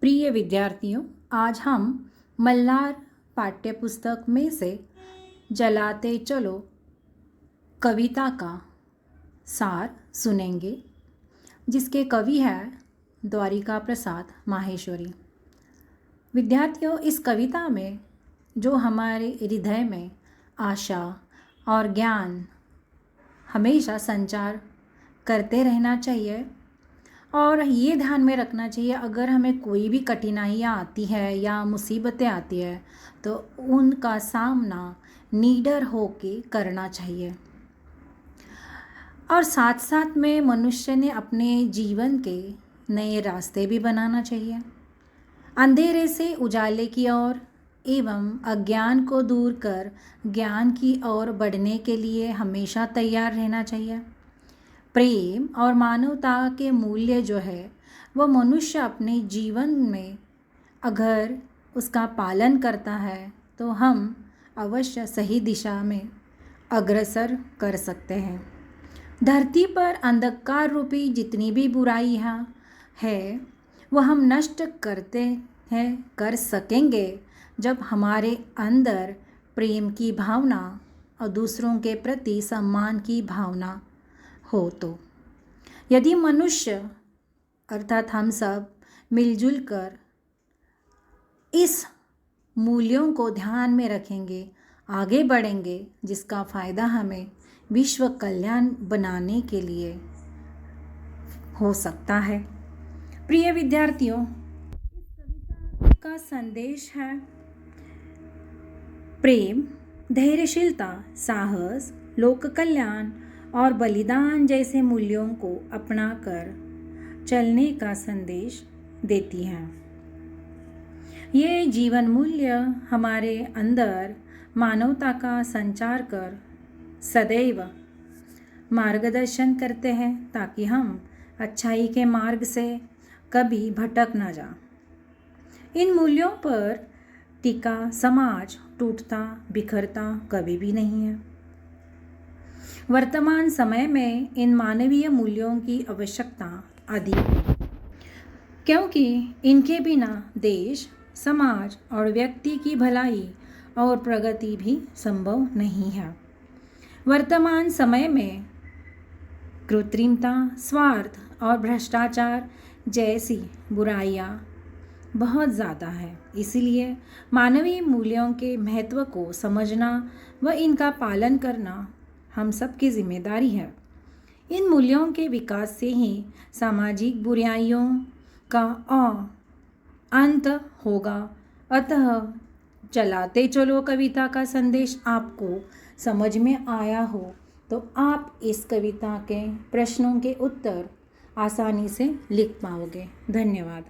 प्रिय विद्यार्थियों, आज हम मल्हार पाठ्यपुस्तक में से जलाते चलो कविता का सार सुनेंगे, जिसके कवि हैं द्वारिका प्रसाद माहेश्वरी। विद्यार्थियों, इस कविता में जो हमारे हृदय में आशा और ज्ञान हमेशा संचार करते रहना चाहिए और ये ध्यान में रखना चाहिए, अगर हमें कोई भी कठिनाइयाँ आती है या मुसीबतें आती है तो उनका सामना निडर होके करना चाहिए। और साथ साथ में मनुष्य ने अपने जीवन के नए रास्ते भी बनाना चाहिए। अंधेरे से उजाले की ओर एवं अज्ञान को दूर कर ज्ञान की ओर बढ़ने के लिए हमेशा तैयार रहना चाहिए। प्रेम और मानवता के मूल्य जो है वो मनुष्य अपने जीवन में अगर उसका पालन करता है तो हम अवश्य सही दिशा में अग्रसर कर सकते हैं। धरती पर अंधकार रूपी जितनी भी बुराइयाँ है वो हम नष्ट कर सकेंगे जब हमारे अंदर प्रेम की भावना और दूसरों के प्रति सम्मान की भावना हो। तो यदि मनुष्य अर्थात हम सब मिलजुल कर इस मूल्यों को ध्यान में रखेंगे, आगे बढ़ेंगे, जिसका फ़ायदा हमें विश्व कल्याण बनाने के लिए हो सकता है। प्रिय विद्यार्थियों, इस कविता का संदेश है प्रेम, धैर्यशीलता, साहस, लोक कल्याण और बलिदान जैसे मूल्यों को अपनाकर चलने का संदेश देती हैं। ये जीवन मूल्य हमारे अंदर मानवता का संचार कर सदैव मार्गदर्शन करते हैं ताकि हम अच्छाई के मार्ग से कभी भटक ना जाएं। इन मूल्यों पर टिका समाज टूटता बिखरता कभी भी नहीं है। वर्तमान समय में इन मानवीय मूल्यों की आवश्यकता अधिक है, क्योंकि इनके बिना देश, समाज और व्यक्ति की भलाई और प्रगति भी संभव नहीं है। वर्तमान समय में कृत्रिमता, स्वार्थ और भ्रष्टाचार जैसी बुराइयां बहुत ज़्यादा है। इसलिए मानवीय मूल्यों के महत्व को समझना व इनका पालन करना हम सब की जिम्मेदारी है। इन मूल्यों के विकास से ही सामाजिक बुराइयों का अंत होगा। अतः चलाते चलो कविता का संदेश आपको समझ में आया हो तो आप इस कविता के प्रश्नों के उत्तर आसानी से लिख पाओगे। धन्यवाद।